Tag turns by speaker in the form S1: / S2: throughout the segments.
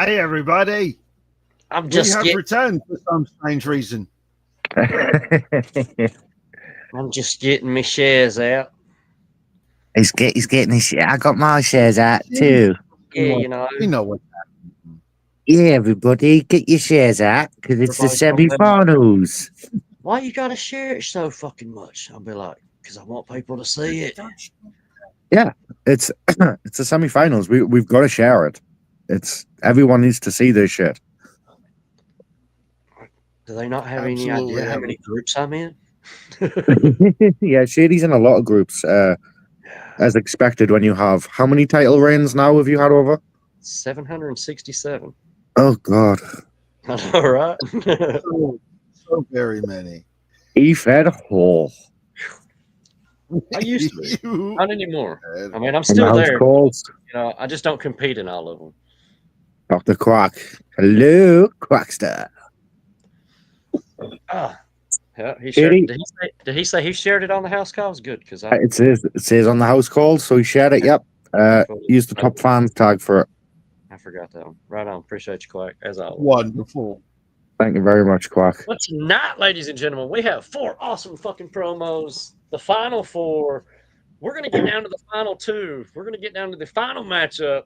S1: Hey, everybody.
S2: I'm
S1: We have returned for some strange reason.
S2: I'm just getting my shares out.
S3: He's getting his share. I got my shares out too.
S2: Yeah, you know.
S1: We know what's happening.
S3: Yeah, everybody, get your shares out because it's the
S2: Everybody's
S3: semi-finals.
S2: Why you gotta share it so fucking much? I'll be like, because I want people to see it.
S3: Yeah, it's it's the semi-finals. We've got to share it. It's everyone needs to see this shit.
S2: Do they not have any idea how many groups I'm in?
S3: Yeah, Shady's in a lot of groups, as expected. When you have how many title reigns now have you had over?
S2: 767.
S3: Oh God!
S2: All right.
S1: So very many.
S3: He fed whole.
S2: I used to. Not anymore. I mean, I'm
S3: And
S2: still
S3: the house
S2: there.
S3: calls.
S2: You know, I just don't compete in all of them.
S3: Dr. Quack. Hello, Quackster.
S2: Yeah, he shared. Did he say he shared it on the house calls? Good, because
S3: It says on the house calls, so he shared it. Yep. Use the top fan tag for it.
S2: I forgot that one. Right on. Appreciate you, Quack, as always.
S1: Wonderful.
S3: Thank you very much, Quack.
S2: But tonight, ladies and gentlemen, we have 4 awesome fucking promos. The final 4. We're going to get down to the final 2. We're going to get down to the final matchup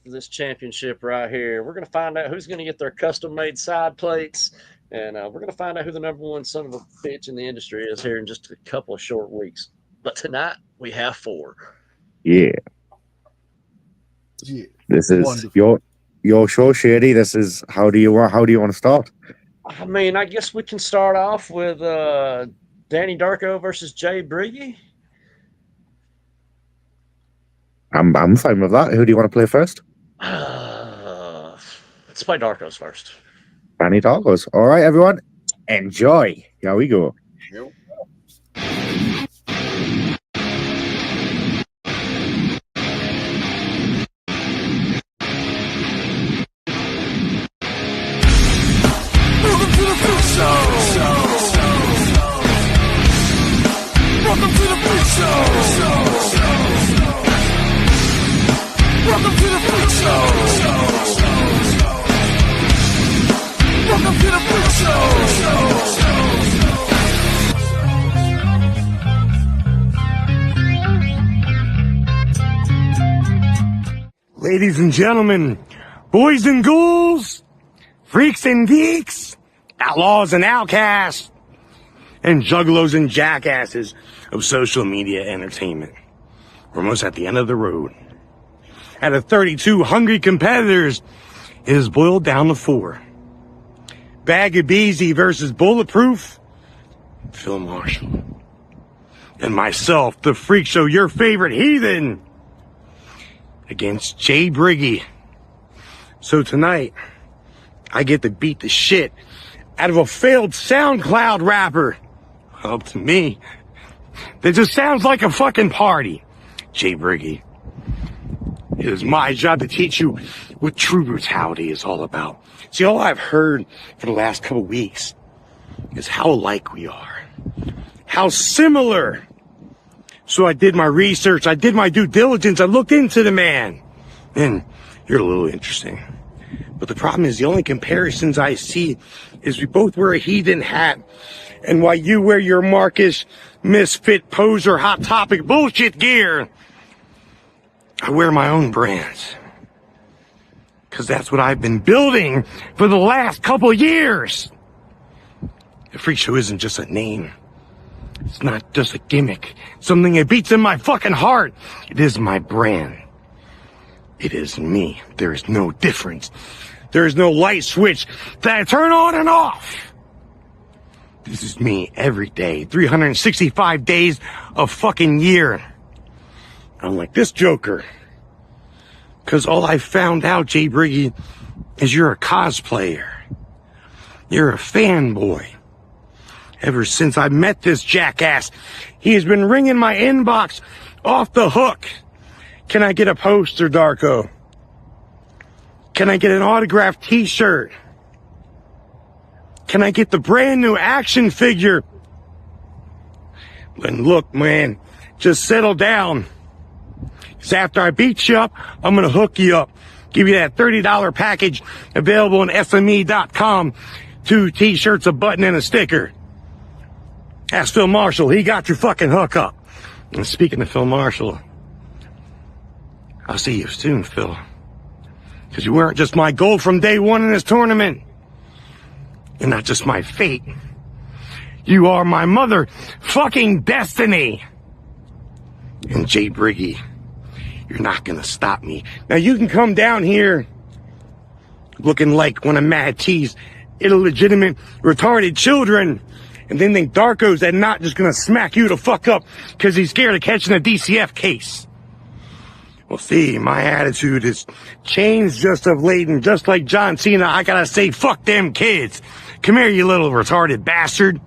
S2: for this championship right here. We're going to find out who's going to get their custom-made side plates, and we're going to find out who the number 1 son of a bitch in the industry is here in just a couple of short weeks. But tonight, we have 4.
S3: Yeah. This is wonderful. Your show, Shady. This is how do you want to start?
S2: I mean, I guess we can start off with Danny Darko versus Jay Briggy.
S3: I'm fine with that. Who do you want to play first?
S2: Let's play Darko's first.
S3: Danny Darko's. All right, everyone. Enjoy. Here we go.
S1: Yep.
S4: Welcome to the Freak Show. Welcome to the Freak Show. Welcome to the Freak Show. Welcome to the Freak Show. Ladies and gentlemen, boys and ghouls, freaks and geeks, outlaws and outcasts, and juggalos and jackasses of social media entertainment. We're almost at the end of the road. Out of 32 hungry competitors, it is boiled down to 4. Bag of Beezy versus Bulletproof, Phil Marshall. And myself, the Freak Show, your favorite heathen, against Jay Briggy. So tonight, I get to beat the shit out of a failed SoundCloud rapper. Up to me. That just sounds like a fucking party. Jay Briggy. It is my job to teach you what true brutality is all about. See, all I've heard for the last couple weeks is how alike we are. How similar. So I did my research. I did my due diligence. I looked into the man. And you're a little interesting. But the problem is the only comparisons I see is we both wear a heathen hat. And while you wear your Marcus Misfit Poser Hot Topic bullshit gear, I wear my own brands. Because that's what I've been building for the last couple years. The Freak Show isn't just a name. It's not just a gimmick. Something that beats in my fucking heart. It is my brand. It is me. There is no difference. There is no light switch that I turn on and off. This is me every day, 365 days a fucking year. Unlike this joker. Because all I found out, Jay Briggy, is you're a cosplayer. You're a fanboy. Ever since I met this jackass, he has been ringing my inbox off the hook. Can I get a poster, Darko? Can I get an autographed t-shirt? Can I get the brand new action figure? And look, man, just settle down. Because after I beat you up, I'm going to hook you up Give you that $30 package available on SME.com. 2 t-shirts, a button, and a sticker. Ask Phil Marshall. He got your fucking hookup. And speaking of Phil Marshall, I'll see you soon, Phil. Because you weren't just my goal from day one in this tournament. You're not just my fate. You are my motherfucking destiny. And Jay Briggy, you're not gonna stop me. Now you can come down here looking like one of Mad T's illegitimate, retarded children, and then think Darko's that not just gonna smack you the fuck up because he's scared of catching a DCF case. Well, see, my attitude has changed just of late, and just like John Cena, I gotta say, fuck them kids. Come here, you little retarded bastard.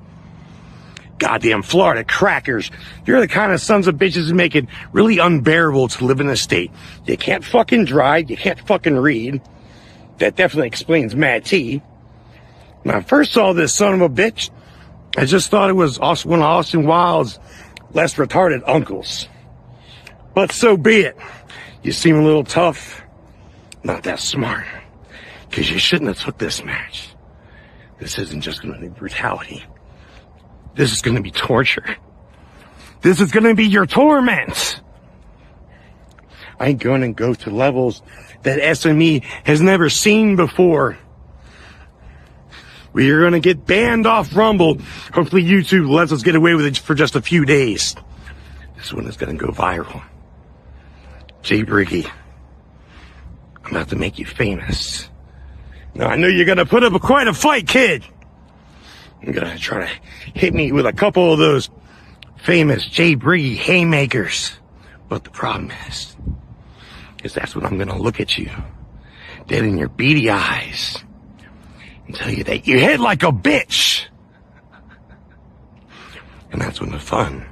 S4: Goddamn Florida crackers. You're the kind of sons of bitches that make it really unbearable to live in this state. You can't fucking drive, you can't fucking read. That definitely explains Mad T. When I first saw this son of a bitch, I just thought it was also one of Austin Wilde's less retarded uncles. But so be it. You seem a little tough, not that smart, because you shouldn't have took this match. This isn't just going to be brutality. This is going to be torture. This is going to be your torment. I'm going to go to levels that SME has never seen before. We are going to get banned off Rumble. Hopefully YouTube lets us get away with it for just a few days. This one is going to go viral. Jay Briggy, I'm about to make you famous. Now, I know you're going to put up quite a fight, kid. You're going to try to hit me with a couple of those famous Jay Briggy haymakers. But the problem is that's when I'm going to look at you, dead in your beady eyes, and tell you that you hit like a bitch. And that's when the fun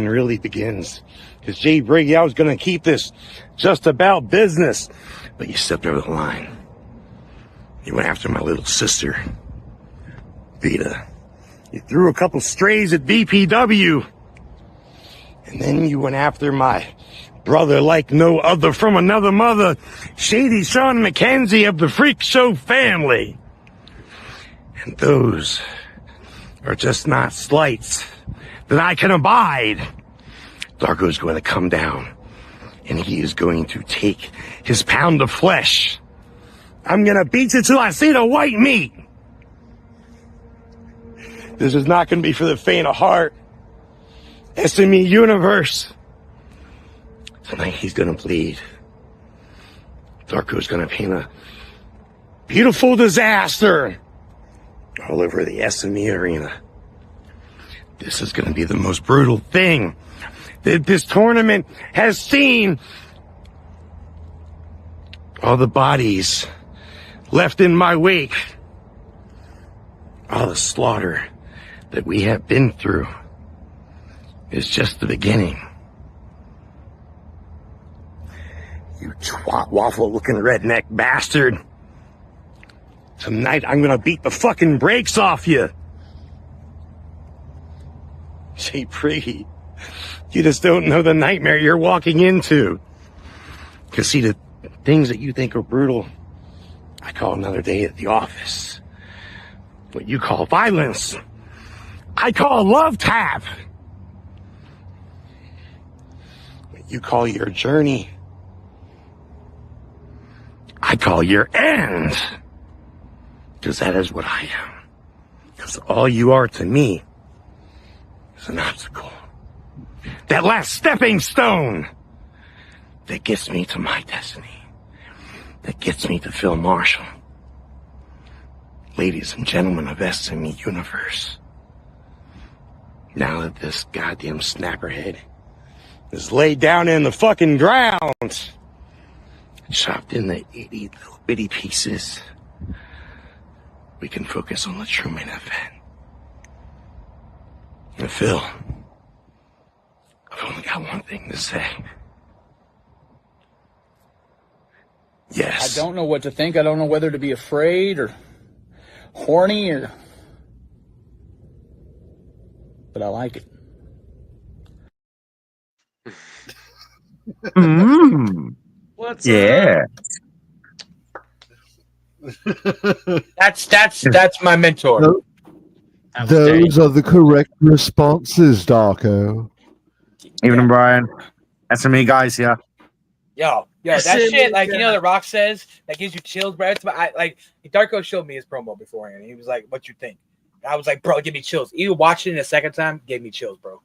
S4: really begins. Because Jay Briggy, I was going to keep this just about business, but you stepped over the line. You went after my little sister, Vita. You threw a couple strays at VPW. And then you went after my brother like no other from another mother, Shady Sean McKenzie of the Freak Show family. And those are just not slights that I can abide. Darko's going to come down, and he is going to take his pound of flesh. I'm going to beat you till I see the white meat. This is not going to be for the faint of heart. SME Universe. Tonight he's going to bleed. Darko's going to paint a beautiful disaster all over the SME arena. This is going to be the most brutal thing that this tournament has seen. All the bodies left in my wake. All the slaughter that we have been through is just the beginning. You twat waffle looking redneck bastard. Tonight I'm gonna beat the fucking brakes off you. Jay Briggy, you just don't know the nightmare you're walking into. Cause see, the things that you think are brutal, I call another day at the office. What you call violence, I call love tap. What you call your journey, I call your end. Because that is what I am. Because all you are to me is an obstacle. That last stepping stone that gets me to my destiny. That gets me to Phil Marshall. Ladies and gentlemen of SME Universe. Now that this goddamn snapperhead is laid down in the fucking ground, chopped into itty little bitty pieces, we can focus on the true main event. And Phil, I've only got one thing to say. Yes.
S5: I don't know what to think. I don't know whether to be afraid or horny or... But I like it.
S2: What's
S3: Yeah.
S4: That's my mentor.
S1: No,
S2: up?
S1: those are the correct responses, Darko.
S3: Evening, Brian. SME guys, yeah.
S6: Yo, that
S2: SME
S6: shit, like, you know,
S2: guy.
S6: The Rock says, that gives you chills, bro. Like, Darko showed me his promo beforehand. He was like, what you think? And I was like, bro, give me chills. Even watching it a second time gave me chills, bro.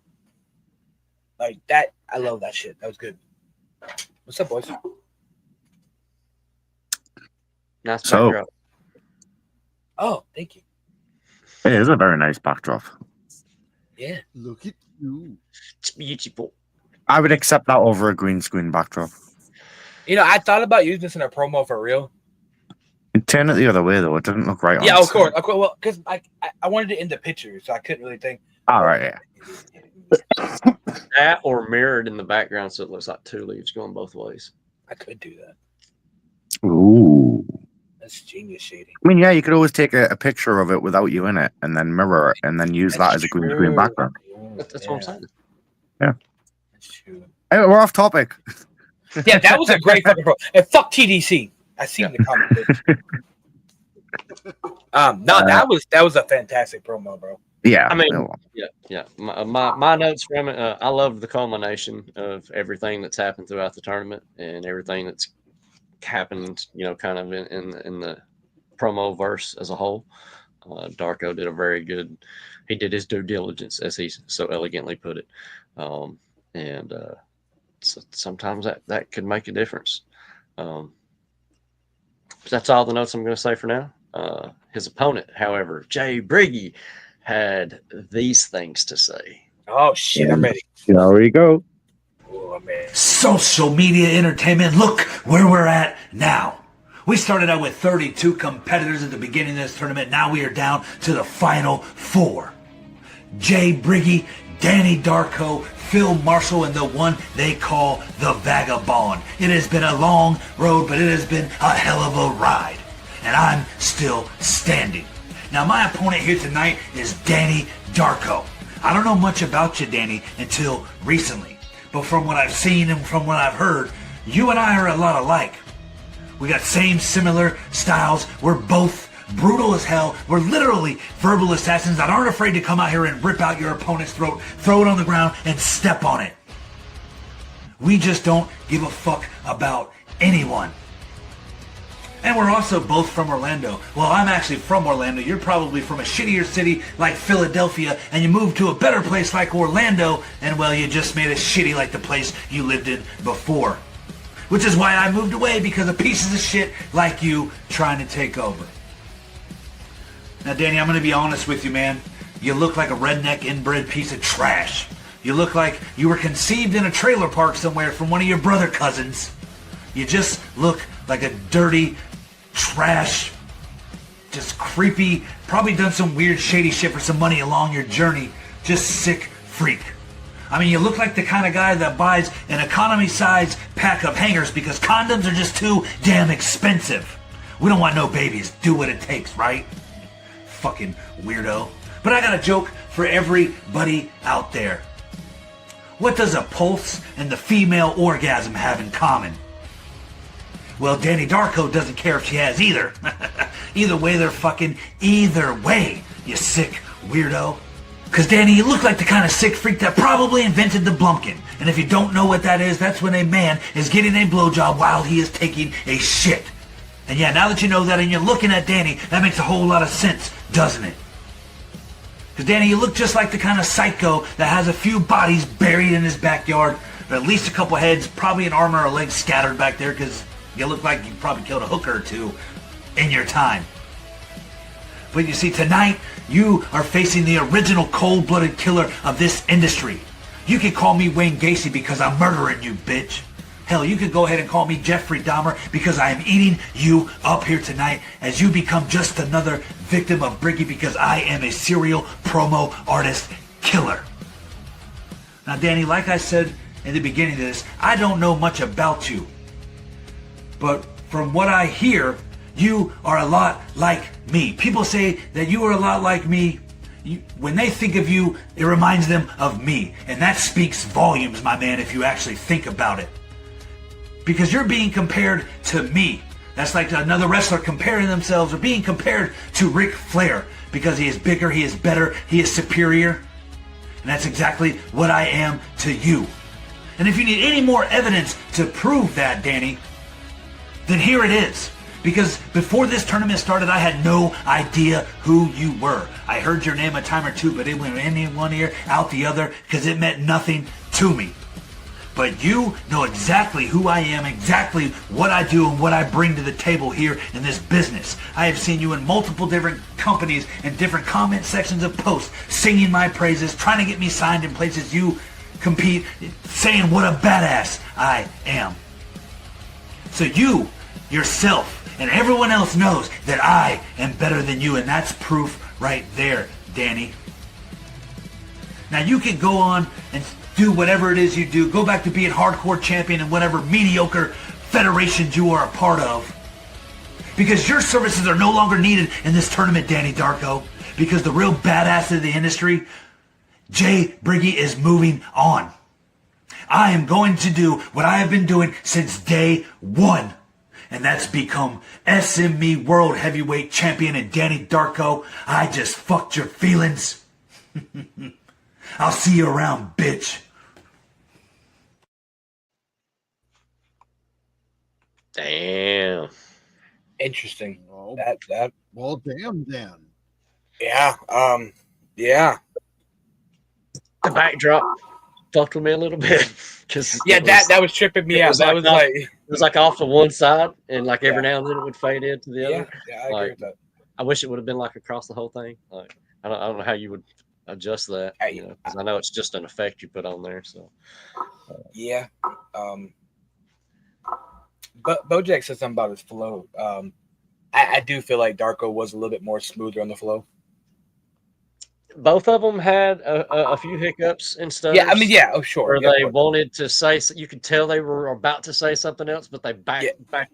S6: Like, that, I love that shit. That was good. What's up, boys?
S2: Nice
S3: So-
S2: backdrop.
S6: Oh, thank you.
S3: It is a very nice backdrop.
S6: Yeah.
S1: Look at you.
S2: It's beautiful.
S3: I would accept that over a green screen backdrop.
S6: You know, I thought about using this in a promo for real.
S3: Turn it the other way, though. It doesn't look right on
S6: Yeah,
S3: the
S6: of course.
S3: screen.
S6: Well, because I wanted it in the picture, so I couldn't really think.
S3: All right, yeah.
S2: That or mirrored in the background so it looks like two leaves going both ways.
S6: I could do that.
S3: Ooh.
S6: That's genius shading.
S3: I mean, yeah, you could always take a picture of it without you in it and then mirror it and then use that as a green screen background.
S2: That's what I'm saying.
S6: That's true.
S3: Hey, we're off topic.
S6: Yeah, that was a great fucking pro. And fuck TDC. I see in the comments. No, that was a fantastic promo, bro.
S3: Yeah.
S2: I mean,
S3: no.
S2: yeah. My notes from it. I love the culmination of everything that's happened throughout the tournament and everything that's happened. You know, kind of in the promo verse as a whole. Darko did a very good. He did his due diligence, as he so elegantly put it, so sometimes that could make a difference. That's all the notes I'm going to say for now. His opponent, however, Jay Briggy, had these things to say.
S6: Oh shit, I'm ready.
S3: There we go.
S6: Oh, I'm ready.
S7: Social media entertainment. Look where we're at now. We started out with 32 competitors at the beginning of this tournament. Now we are down to the final 4. Jay Briggy, Danny Darko, Phil Marshall, and the one they call the Vagabond. It has been a long road, but it has been a hell of a ride. And I'm still standing. Now my opponent here tonight is Danny Darko. I don't know much about you, Danny, until recently. But from what I've seen and from what I've heard, you and I are a lot alike. We got similar styles. We're both brutal as hell. We're literally verbal assassins that aren't afraid to come out here and rip out your opponent's throat, throw it on the ground, and step on it. We just don't give a fuck about anyone. And we're also both from Orlando. Well, I'm actually from Orlando. You're probably from a shittier city like Philadelphia, and you moved to a better place like Orlando, and well, you just made it shitty like the place you lived in before. Which is why I moved away, because of pieces of shit like you trying to take over. Now, Danny, I'm going to be honest with you, man. You look like a redneck inbred piece of trash. You look like you were conceived in a trailer park somewhere from one of your brother cousins. You just look like a dirty, trash, just creepy, probably done some weird shady shit for some money along your journey. Just sick freak. I mean, you look like the kind of guy that buys an economy-size pack of hangers because condoms are just too damn expensive. We don't want no babies. Do what it takes, right? Fucking weirdo. But I got a joke for everybody out there. What does a pulse and the female orgasm have in common? Well, Danny Darko doesn't care if she has either. Either way, they're fucking either way, you sick weirdo. Because, Danny, you look like the kind of sick freak that probably invented the blumpkin. And if you don't know what that is, that's when a man is getting a blowjob while he is taking a shit. And yeah, now that you know that and you're looking at Danny, that makes a whole lot of sense, doesn't it? Because, Danny, you look just like the kind of psycho that has a few bodies buried in his backyard, or at least a couple heads, probably an arm or a leg scattered back there, because you look like you probably killed a hooker or two in your time. But you see, tonight, you are facing the original cold-blooded killer of this industry. You can call me Wayne Gacy because I'm murdering you, bitch. Hell, you could go ahead and call me Jeffrey Dahmer because I am eating you up here tonight as you become just another victim of Briggy because I am a serial promo artist killer. Now, Danny, like I said in the beginning of this, I don't know much about you. But from what I hear, you are a lot like me. People say that you are a lot like me. When they think of you, it reminds them of me. And that speaks volumes, my man, if you actually think about it. because you're being compared to me. That's like another wrestler comparing themselves or being compared to Ric Flair because he is bigger, he is better, he is superior. And that's exactly what I am to you. And if you need any more evidence to prove that, Danny, then here it is. Because before this tournament started, I had no idea who you were. I heard your name a time or two, but it went in one ear, out the other, because it meant nothing to me. But you know exactly who I am, exactly what I do, and what I bring to the table here in this business. I have seen you in multiple different companies and different comment sections of posts, singing my praises, trying to get me signed in places you compete, saying what a badass I am. So you, yourself, and everyone else knows that I am better than you, and that's proof right there, Danny. Now you can go on and do whatever it is you do. Go back to being hardcore champion in whatever mediocre federations you are a part of. Because your services are no longer needed in this tournament, Danny Darko. Because the real badass of the industry, Jay Briggy, is moving on. I am going to do what I have been doing since day one. And that's become SME World Heavyweight Champion. And Danny Darko, I just fucked your feelings. I'll see you around, bitch.
S2: Damn.
S6: Interesting.
S1: Oh,
S6: That
S1: well, damn then.
S6: yeah. Yeah.
S2: The backdrop fucked with me a little bit because
S6: Yeah, that was tripping me
S2: it
S6: out.
S2: was
S6: That
S2: like
S6: was
S2: off-
S6: like
S2: it was like off to one side, and like every
S6: Yeah.
S2: now and then it would fade into the
S6: yeah,
S2: other.
S6: I agree
S2: Like,
S6: with that.
S2: I wish it would have been like across the whole thing. Like I don't know how you would adjust that, because I know it's just an effect you put on there. So
S6: Yeah. But Bojack said something about his flow. I do feel like Darko was a little bit more smoother on the flow.
S2: both of them had a few hiccups and stuff.
S6: Yeah, I mean, yeah, oh sure.
S2: Where
S6: Yeah,
S2: they
S6: but-
S2: wanted to say, you could tell they were about to say something else, but they backed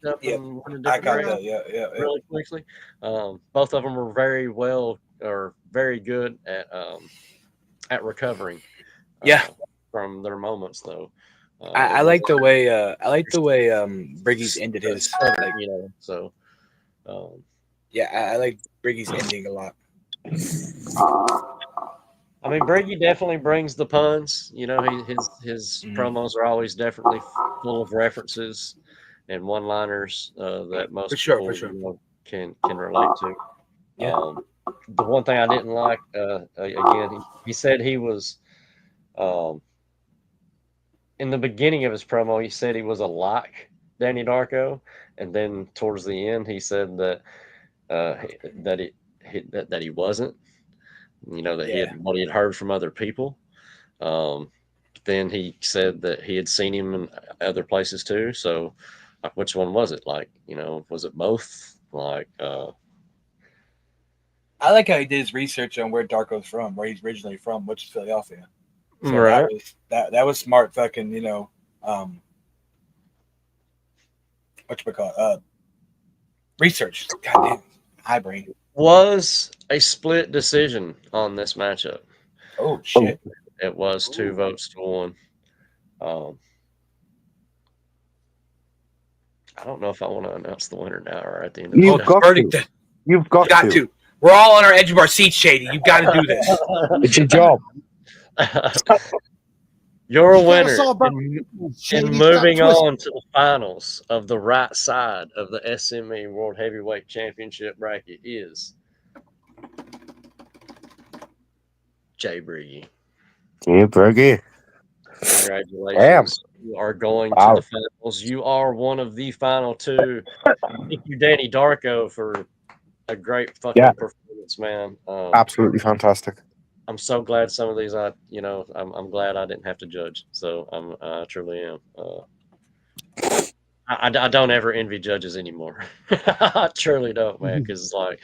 S2: up
S6: Yeah,
S2: and went a
S6: I
S2: different
S6: got
S2: direction
S6: that. Yeah.
S2: really quickly. Both of them were very good at recovering.
S6: Yeah.
S2: From their moments though.
S6: I like the way Briggy's ended his. Like,
S2: so.
S6: Yeah, I like Briggy's ending a lot.
S2: I mean, Brady definitely brings the puns. His promos are always definitely full of references and one-liners that most
S6: For sure.
S2: people can relate to.
S6: Yeah.
S2: The one thing I didn't like, again, he said he was in the beginning of his promo. He said he was a like Danny Darko, and then towards the end, he said that that he wasn't. That he had what he had heard from other people. Then he said that he had seen him in other places too. So, which one was it? Like, was it both? Like,
S6: I like how he did his research on where Darko's from, where he's originally from, which is Philadelphia. So
S2: right.
S6: That was smart. Fucking, whatchamacallit? Research. Goddamn, high brain.
S2: Was a split decision on this matchup.
S6: Oh shit!
S2: It was 2 votes to 1. I don't know if I want to announce the winner now or at the end of the
S3: You've
S2: show.
S3: got to. You've got to.
S6: We're all on our edge of our seats, Shady. You've got to do this.
S3: It's your job.
S2: You're a
S1: You
S2: winner.
S1: gotta solve
S2: And
S1: Shady,
S2: moving
S1: stop
S2: on to the finals of the right side of the SME World Heavyweight Championship bracket is Jay Briggy.
S3: Yeah, Bergie.
S2: Congratulations.
S3: Damn.
S2: You are going
S3: Wow.
S2: to the finals. You are one of the final 2. Thank you, Danny Darko, for a great fucking performance, man.
S3: Absolutely fantastic.
S2: I'm so glad some of these I'm glad I didn't have to judge. So I truly am. I don't ever envy judges anymore. I truly don't, man, because like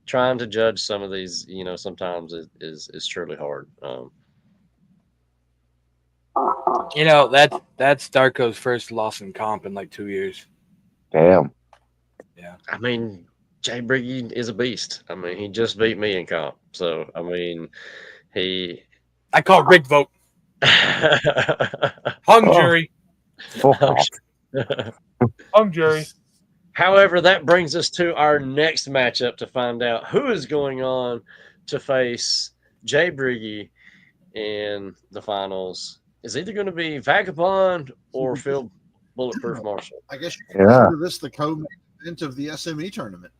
S2: trying to judge some of these, sometimes is truly hard.
S6: That's Darko's first loss in comp in like 2 years.
S3: Damn.
S6: Yeah.
S2: I mean, Jay Briggy is a beast. I mean, he just beat me in comp. So, I mean,
S6: I call Rick vote. Hung jury.
S3: Fuck off.
S6: I'm Jerry.
S2: However, that brings us to our next matchup to find out who is going on to face Jay Briggy in the finals. Is either going to be Vagabond or Phil Bulletproof Marshall.
S1: I guess you can consider this the co-main event of the SME tournament.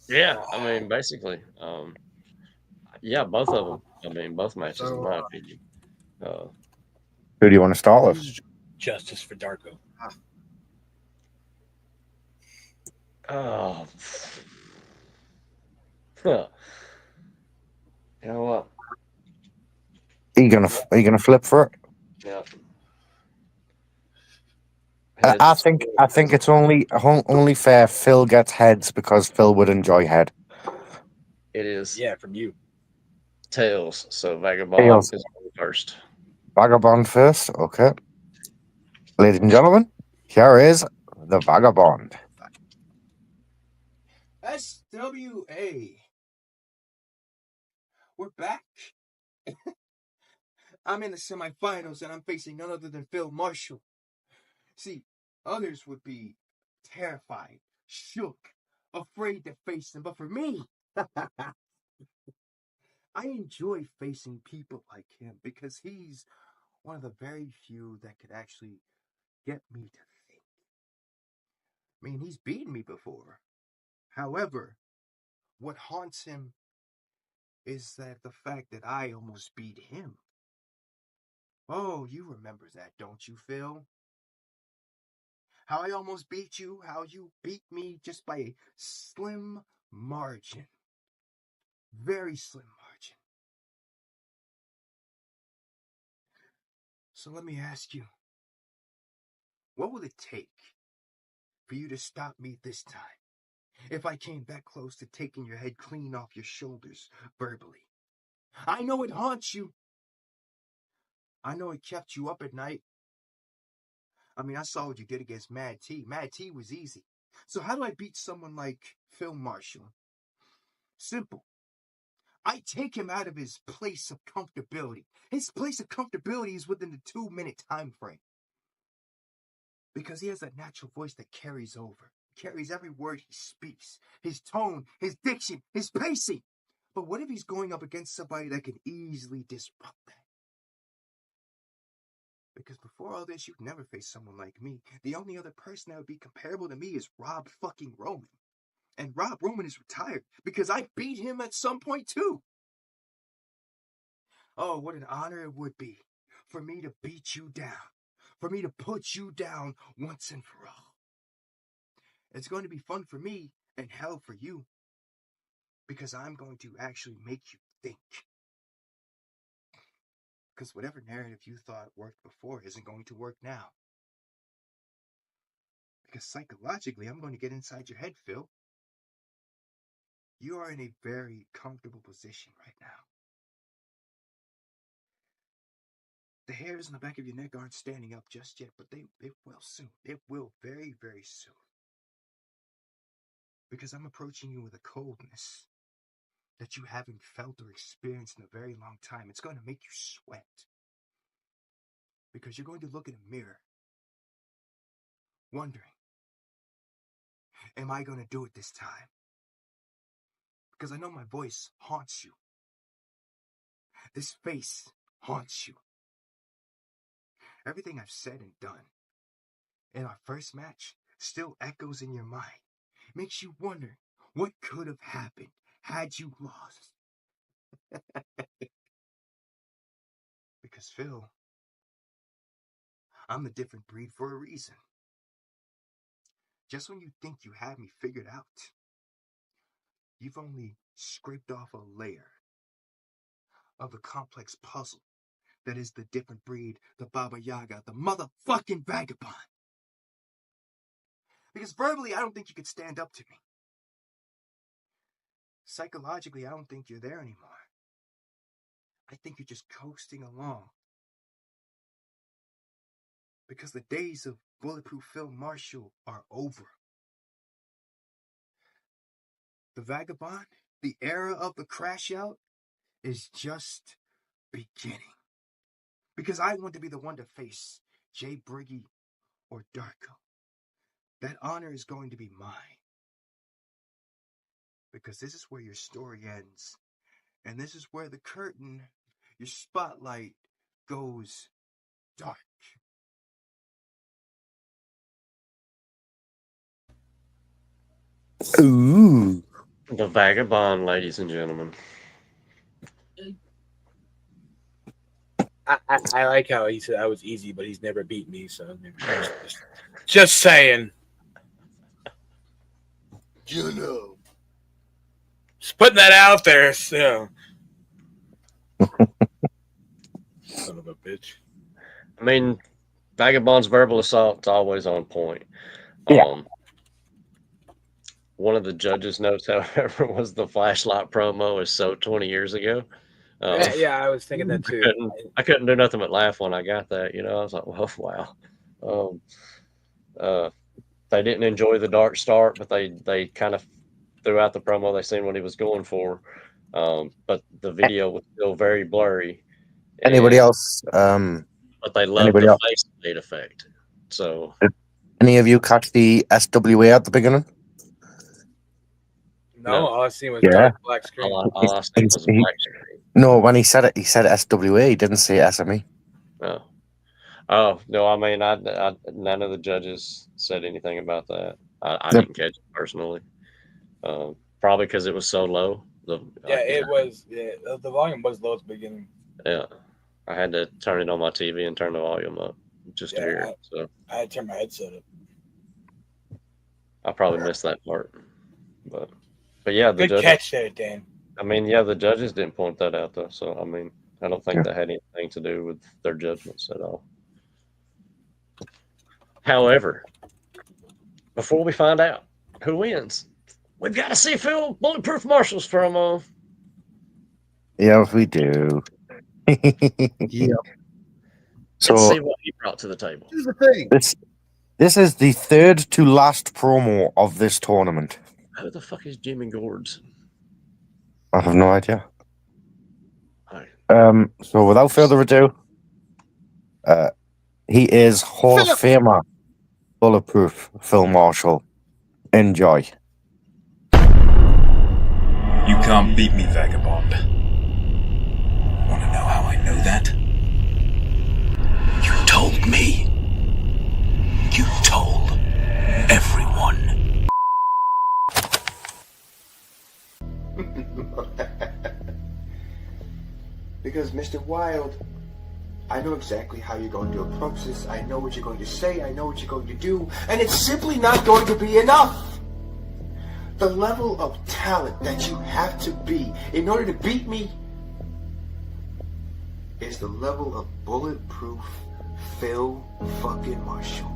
S2: Yeah, I mean, basically, yeah, both of them. I mean, both matches, in my opinion.
S3: Who do you want to start with?
S6: Justice for Darko.
S2: Oh, huh. You know what?
S3: Are you gonna flip for it?
S2: Yeah.
S3: I think it's only fair Phil gets heads because Phil would enjoy head.
S2: It is.
S6: Yeah, from you.
S2: Tails. So Vagabond
S3: Tails.
S2: is first.
S3: Vagabond first, okay. Ladies and gentlemen, here is the Vagabond.
S8: SWA. We're back. I'm in the semifinals and I'm facing none other than Phil Marshall. See, others would be terrified, shook, afraid to face him, but for me, I enjoy facing people like him because he's one of the very few that could actually get me to think. I mean, he's beaten me before. However, what haunts him is that the fact that I almost beat him. Oh, you remember that, don't you, Phil? How I almost beat you, how you beat me just by a slim margin. Very slim margin. So let me ask you, what will it take for you to stop me this time? If I came that close to taking your head clean off your shoulders verbally. I know it haunts you. I know it kept you up at night. I mean, I saw what you did against Mad T. Mad T was easy. So how do I beat someone like Phil Marshall? Simple. I take him out of his place of comfortability. His place of comfortability is within the 2-minute time frame. Because he has that natural voice that carries over. Carries every word he speaks. His tone, his diction, his pacing. But what if he's going up against somebody that can easily disrupt that? Because before all this, you'd never face someone like me. The only other person that would be comparable to me is Rob fucking Roman. And Rob Roman is retired because I beat him at some point too. Oh, what an honor it would be for me to beat you down. For me to put you down once and for all. It's going to be fun for me and hell for you. Because I'm going to actually make you think. Because whatever narrative you thought worked before isn't going to work now. Because psychologically, I'm going to get inside your head, Phil. You are in a very comfortable position right now. The hairs on the back of your neck aren't standing up just yet, but they will soon. It will very, very soon. Because I'm approaching you with a coldness that you haven't felt or experienced in a very long time. It's going to make you sweat. Because you're going to look in a mirror, wondering, am I going to do it this time? Because I know my voice haunts you. This face haunts you. Everything I've said and done in our first match still echoes in your mind. Makes you wonder what could have happened had you lost. Because Phil, I'm a different breed for a reason. Just when you think you have me figured out, you've only scraped off a layer of the complex puzzle that is the different breed, the Baba Yaga, the motherfucking vagabond. Because verbally, I don't think you could stand up to me. Psychologically, I don't think you're there anymore. I think you're just coasting along. Because the days of Bulletproof Phil Marshall are over. The vagabond, the era of the crash out, is just beginning. Because I want to be the one to face Jay Briggy or Darko. that honor is going to be mine. Because this is where your story ends. And this is where the curtain, your spotlight, goes dark.
S3: Ooh.
S2: The Vagabond, ladies and gentlemen.
S6: I like how he said I was easy, but he's never beat me. So just saying.
S8: You know.
S6: Just putting that out there. So. Son of a bitch.
S2: I mean, Vagabond's verbal assault's always on point.
S3: Yeah.
S2: One of the judges' notes, however, was the flashlight promo is so 20 years ago.
S6: Yeah, I was thinking that too.
S2: I couldn't do nothing but laugh when I got that. You know, I was like, well, wow. They didn't enjoy the dark start, but they kind of throughout the promo they seen what he was going for. But the video was still very blurry.
S3: Anybody else?
S2: But they loved the face fade effect. So,
S3: did any of you catch the SWA at the beginning?
S6: No, all I seen was dark black screen.
S2: All I seen was a black screen.
S3: No, when he said it, he said SWA. He didn't say SME.
S2: No. Oh no! I mean, I none of the judges said anything about that. I didn't catch it personally. Probably because it was so low.
S6: It was. Yeah, the volume was low at the beginning.
S2: Yeah, I had to turn it on my TV and turn the volume up just to hear it. So
S6: I had to turn my headset up.
S2: I probably missed that part, but yeah, the
S6: good catch there, Dan.
S2: I mean, yeah, the judges didn't point that out though. So I mean, I don't think that had anything to do with their judgments at all. However, before we find out who wins, we've got to see Phil Bulletproof Marshall's promo.
S3: Yeah, we do.
S1: Yeah.
S3: So
S2: let's see what he brought to the table.
S1: Here's the thing.
S3: This is the third to last promo of this tournament.
S2: Who the fuck is Jimmy Gords?
S3: I have no idea.
S2: Right.
S3: So without further ado, he is Hall of Famer Bulletproof Phil Marshall. Enjoy.
S9: You can't beat me, Vagabond. Wanna know how I know that? You told me. You told everyone.
S8: Because, Mr. Wild, I know exactly how you're going to approach this. I know what you're going to say. I know what you're going to do. And it's simply not going to be enough. The level of talent that you have to be in order to beat me is the level of Bulletproof Phil fucking Marshall.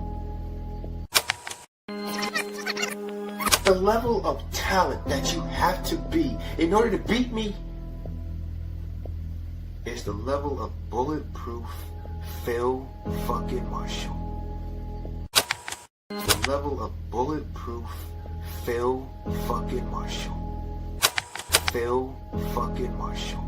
S8: The level of talent that you have to be in order to beat me is the level of Bulletproof Phil fucking Marshall. The level of Bulletproof Phil fucking Marshall. Phil fucking Marshall.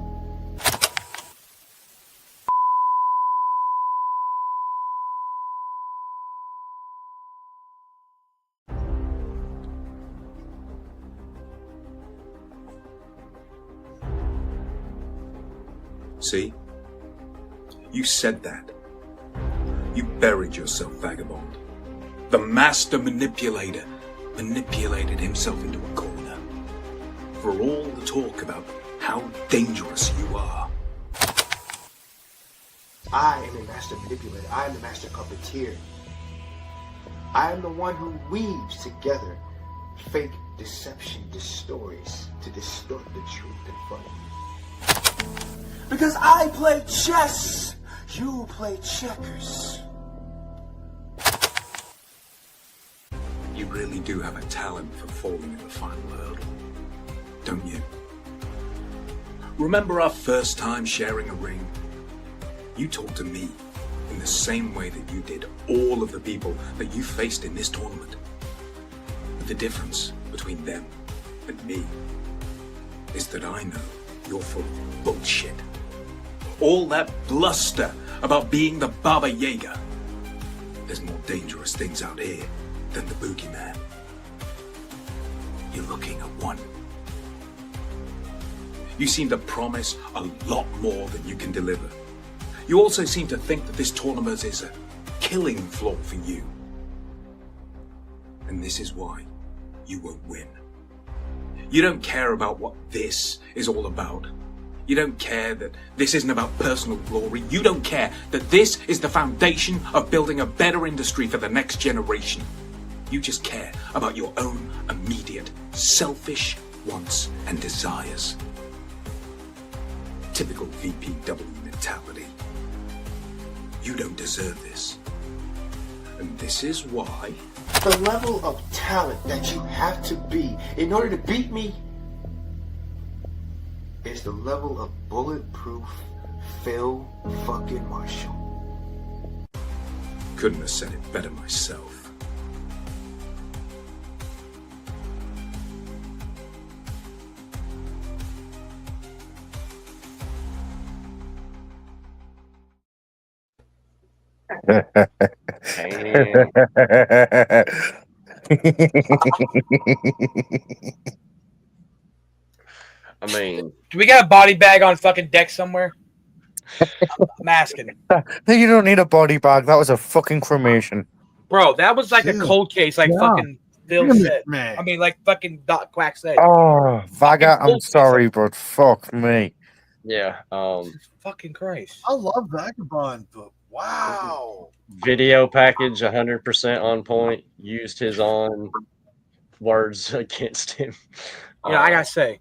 S9: See? You said that. You buried yourself, Vagabond. The master manipulator manipulated himself into a corner. For all the talk about how dangerous you are.
S8: I am a master manipulator. I am the master puppeteer. I am the one who weaves together fake deception stories to distort the truth in front of you. Because I play chess, you play checkers.
S9: You really do have a talent for falling in the final hurdle, don't you? Remember our first time sharing a ring? You talked to me in the same way that you did all of the people that you faced in this tournament. But the difference between them and me is that I know you're full of bullshit. All that bluster about being the Baba Yaga. There's more dangerous things out here than the boogeyman. You're looking at one. You seem to promise a lot more than you can deliver. You also seem to think that this tournament is a killing floor for you. And this is why you won't win. You don't care about what this is all about. You don't care that this isn't about personal glory. You don't care that this is the foundation of building a better industry for the next generation. You just care about your own immediate, selfish wants and desires. Typical VPW mentality. You don't deserve this. And this is why...
S8: The level of talent that you have to be in order to beat me is the level of bulletproof Phil fucking Marshall.
S9: Couldn't have said it better myself.
S2: Damn. I mean,
S6: Do we got a body bag on fucking deck somewhere? I'm asking.
S3: You don't need a body bag. That was a fucking cremation.
S6: Bro, that was like a
S1: Dude.
S6: cold case, like
S1: Yeah.
S6: fucking Phil
S1: Damn it,
S6: said.
S1: man.
S6: I mean, like fucking Doc Quack said.
S3: Oh, Vaga, I'm sorry, but fuck me.
S2: yeah.
S6: Fucking Christ.
S1: I love Vagabond, but wow.
S2: Video package 100% on point. Used his own words against him.
S6: You know, I gotta say,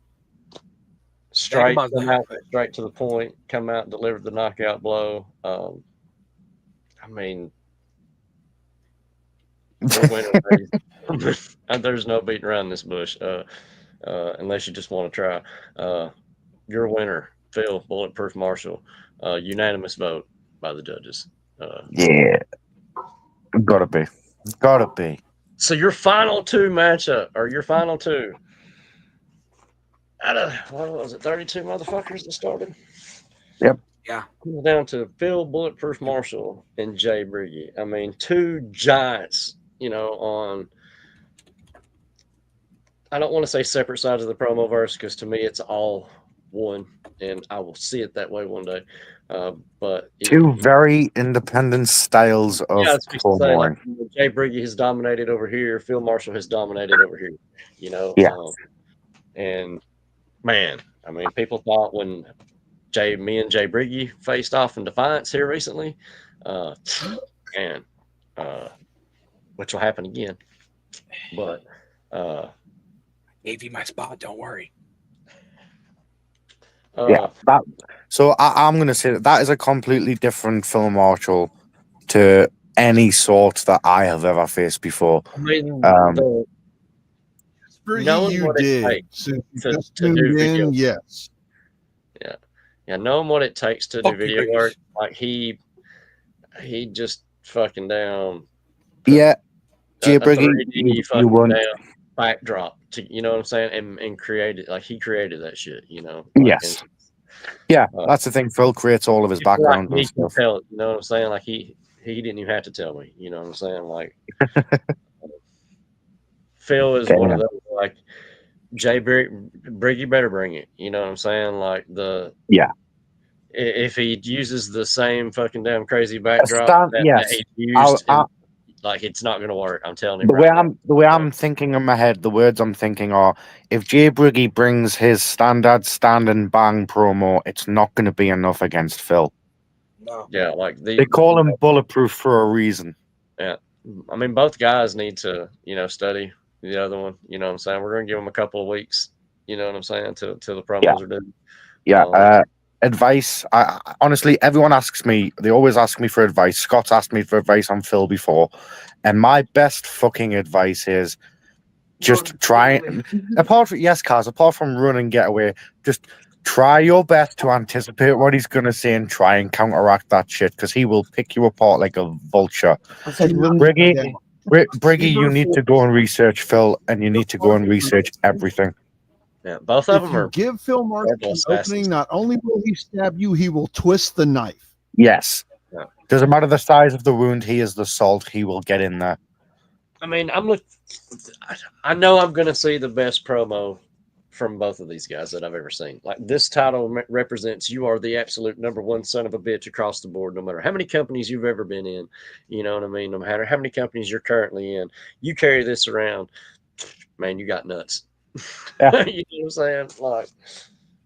S2: straight,
S6: Vagabond's
S2: come
S6: not
S2: out, straight to the point. Come out and delivered the knockout blow. I mean, the winner, and there's no beating around this bush, unless you just want to try. Your winner, Phil Bulletproof Marshall, unanimous vote by the judges.
S3: Yeah. Gotta be. Gotta be.
S2: So your final two matchup, or your final two, out of what was it, 32 motherfuckers that started?
S3: Yep.
S6: Yeah.
S2: Down to Phil Bulletproof Marshall and Jay Briggy. I mean, two giants, you know, on, I don't want to say separate sides of the promo verse, because to me it's all one, and I will see it that way one day. But
S3: Two very independent styles of
S2: yeah,
S3: promoing.
S2: like, Jay Briggy has dominated over here. Phil Marshall has dominated over here. You know,
S3: Yeah.
S2: And man, I mean, people thought when me and Jay Briggy faced off in Defiance here recently, and which will happen again. But
S6: gave you my spot. Don't worry.
S3: Yeah. So I'm going to say that is a completely different Phil Marshall to any sort that I have ever faced before.
S2: I mean,
S1: For
S2: knowing
S1: you
S2: what it
S1: did.
S2: takes
S1: So you
S2: to
S1: just
S2: do
S1: tuned
S2: video.
S1: in, yes.
S2: Yeah, knowing what it takes to
S6: Fuck
S2: do
S6: you,
S2: video
S6: Briggs.
S2: work, like he just fucking down.
S3: Yeah. Jay
S2: a
S3: Briggy,
S2: 3D
S3: you
S2: fucking
S3: won.
S2: down backdrop to, you know what I'm saying, and created, like, he created that shit, you know. Like,
S3: Yes. Yeah, that's the thing. Phil creates all of his
S2: people
S3: background
S2: like
S3: and
S2: me can
S3: stuff.
S2: tell it, you know what I'm saying? Like he didn't even have to tell me, you know what I'm saying? Like Phil is one of those, like, Jay Briggy better bring it, you know what I'm saying? Like if he uses the same fucking damn crazy backdrop that he used, like, it's not going to work. I'm telling him.
S3: The way I'm thinking in my head, the words I'm thinking are: if Jay Briggy brings his standard stand and bang promo, it's not going to be enough against Phil.
S6: No.
S2: Yeah, like
S3: They call him bulletproof for a reason.
S2: Yeah, I mean, both guys need to, you know, study the other one. You know what I'm saying? We're going to give them a couple of weeks. You know what I'm saying? Till the promos are done.
S3: Yeah. Advice. Honestly, everyone asks me. They always ask me for advice. Scott's asked me for advice on Phil before, and my best fucking advice is just try. Apart from run and get away, just try your best to anticipate what he's gonna say and try and counteract that shit, because he will pick you apart like a vulture. Briggy, you need to go and research Phil, and you need to go and research everything.
S2: Yeah, both of them
S1: If you
S2: are.
S1: give Phil Marshall an
S2: assassins.
S1: opening, not only will he stab you, he will twist the knife.
S3: Yes.
S2: Yeah.
S3: Doesn't matter the size of the wound. He is the salt. He will get in there.
S2: I mean, I know I'm going to see the best promo from both of these guys that I've ever seen. Like, this title represents you are the absolute number one son of a bitch across the board, no matter how many companies you've ever been in. You know what I mean? No matter how many companies you're currently in, you carry this around, man, you got nuts.
S3: Yeah.
S2: You know what I'm saying? Like,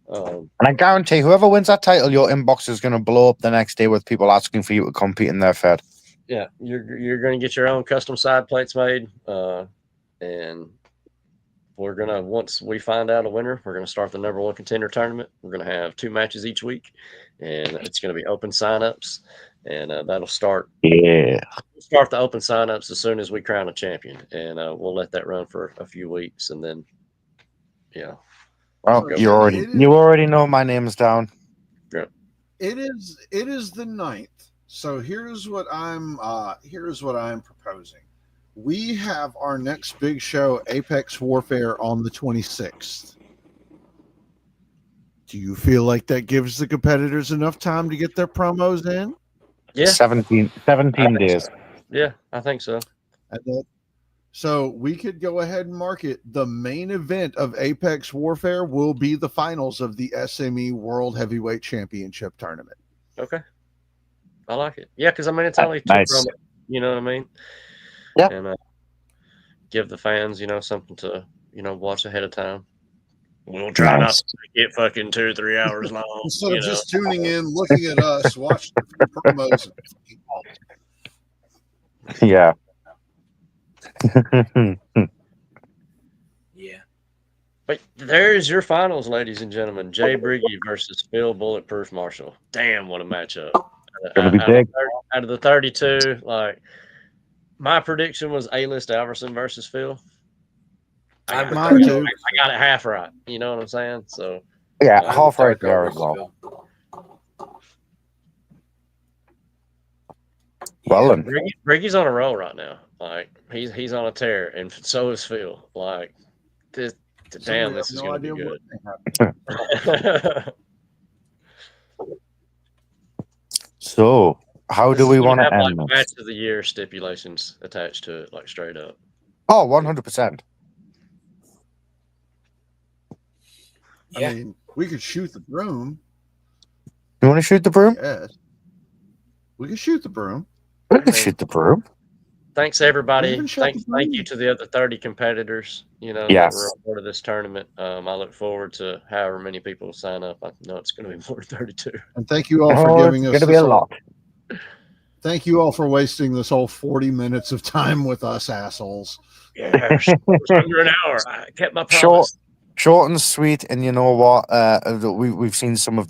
S3: and I guarantee whoever wins that title, your inbox is going to blow up the next day with people asking for you to compete in their Fed.
S2: yeah, you're going to get your own custom side plates made, and we're gonna, once we find out a winner, we're gonna start the number one contender tournament. We're gonna have 2 matches each week, and it's gonna be open signups, and that'll start.
S3: Yeah,
S2: We'll start the open signups as soon as we crown a champion, and we'll let that run for a few weeks, and then yeah.
S3: Well,
S2: Go.
S3: you already know my name's down.
S2: Yeah.
S10: It is the 9th. So here's what I'm proposing. We have our next big show, Apex Warfare, on the 26th. Do you feel like that gives the competitors enough time to get their promos in?
S2: Yeah.
S3: 17 days.
S2: So. Yeah, I think so.
S10: So we could go ahead and mark it. The main event of Apex Warfare will be the finals of the SME World Heavyweight Championship Tournament.
S2: Okay. I like it. Yeah, because I mean, it's only 2
S3: nice.
S2: promos, you know what I mean?
S3: Yeah.
S2: And give the fans, something to, watch ahead of time. We'll try not to make it fucking 2 or 3 hours long.
S10: Instead of just tuning in, looking at us, watch the promos.
S3: Yeah.
S6: Yeah.
S2: But there's your finals, ladies and gentlemen. Jay Briggy versus Phil Bulletproof Marshall. Damn, what a matchup.
S3: Gonna be big.
S2: Out of the 32, like, my prediction was A-List Alverson versus Phil. I got it half right. You know what I'm saying? So
S3: yeah, half right there as well. Well, then.
S2: Briggy's on a roll right now. Like, he's on a tear, and so is Phil. Like, this is going to be good.
S3: So, how do we want to end
S2: this? Match of the year stipulations attached to it, like, straight up.
S3: Oh, 100%.
S10: Yeah. I mean, we could shoot the broom.
S3: You want to shoot the broom?
S10: Yes. We can shoot the broom.
S3: We can shoot the broom.
S2: Thanks, everybody. Thank you to the other 30 competitors, that were a part of this tournament. I look forward to however many people sign up. I know it's going to be more than 32.
S10: And thank you all for giving us
S3: going to be a lot.
S10: Thank you all for wasting this whole 40 minutes of time with us assholes.
S2: Yeah, it was under an hour. I kept my promise.
S3: Short and sweet, and you know what? We've seen some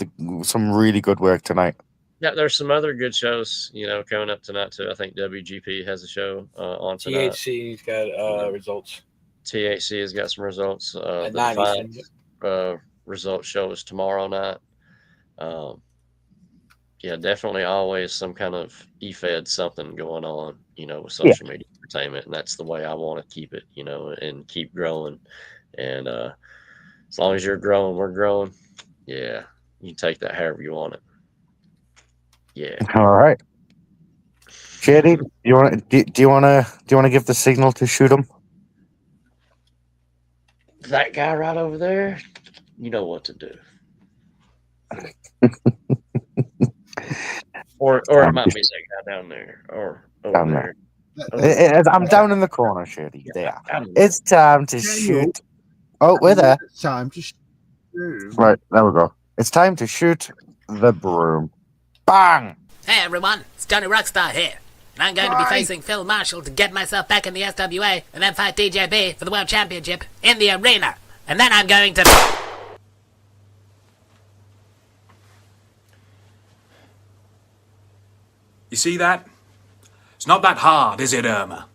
S3: really good work tonight.
S2: Yeah, there's some other good shows, coming up tonight too. I think WGP has a show on tonight.
S6: THC's got results.
S2: THC has got some results. The results show is tomorrow night. Yeah, definitely always some kind of EFED something going on, with social media entertainment, and that's the way I want to keep it, and keep growing. And as long as you're growing, we're growing. Yeah, you take that however you want it. Yeah.
S3: All right. JD, do you want to give the signal to shoot him?
S2: That guy right over there, you know what to do. or it might be that guy down there, or over
S3: down there. I'm down in the corner, Shady. There. It's time to shoot. Oh, we're there.
S10: It's time to shoot.
S3: Right, there we go. It's time to shoot the broom. Bang!
S11: Hey everyone, it's Johnny Rockstar here. And I'm going to be facing Phil Marshall to get myself back in the SWA and then fight DJB for the World Championship in the arena. And then I'm going to...
S9: You see that? It's not that hard, is it, Irma?